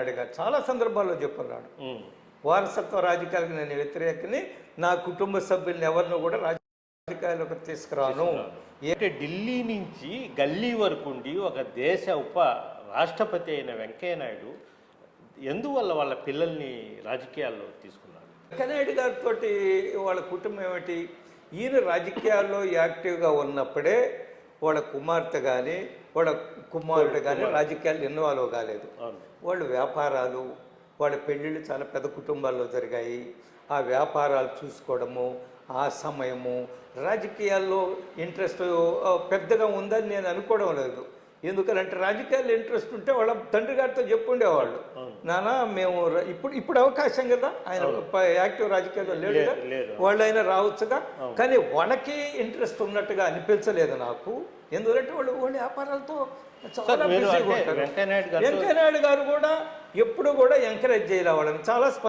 అడిగారు, చాలా సందర్భాల్లో చెప్పున్నాడు. వారసత్వ రాజకీయాలకు నేను వ్యతిరేకని, నా కుటుంబ సభ్యుల్ని ఎవరిని కూడా రాజకీయాలకు తీసుకురాను. అంటే ఢిల్లీ నుంచి గల్లీ వరకు ఉండి ఒక దేశ రాష్ట్రపతి అయిన వెంకయ్య నాయుడు ఎందువల్ల వాళ్ళ పిల్లల్ని రాజకీయాల్లో తీసుకున్నాడు? వెంకయ్యనాయుడు గారితో వాళ్ళ కుటుంబం ఏమిటి, ఈయన రాజకీయాల్లో యాక్టివ్గా ఉన్నప్పుడే వాళ్ళ కుమార్తె కానీ వాళ్ళ కుమారుడు కానీ రాజకీయాలు ఇన్వాల్వ్ కాలేదు. వాళ్ళు వ్యాపారాలు, వాళ్ళ పెళ్ళిళ్ళు చాలా పెద్ద కుటుంబాల్లో జరిగాయి. ఆ వ్యాపారాలు చూసుకోవడము, ఆ సమయము, రాజకీయాల్లో ఇంట్రెస్ట్ పెద్దగా ఉందని నేను అనుకోవడం లేదు. ఎందుకంటే రాజకీయాల్లో ఇంట్రెస్ట్ ఉంటే వాళ్ళ తండ్రి గారితో చెప్పుండేవాళ్ళు, నాన్న మేము ఇప్పుడు అవకాశం కదా, ఆయన యాక్టివ్ రాజకీయాల్లో లేడుగా, వాళ్ళైనా రావచ్చుగా. కానీ వాళ్ళకి ఇంట్రెస్ట్ ఉన్నట్టుగా అనిపించలేదు నాకు. ఎందుకంటే వాళ్ళు వ్యాపారాలతో చాలా బిజీగా ఉంటారు. వెంకయ్యనాయుడు గారు కూడా ఎప్పుడు కూడా ఎంకరేజ్ చేయాలి వాళ్ళని, చాలా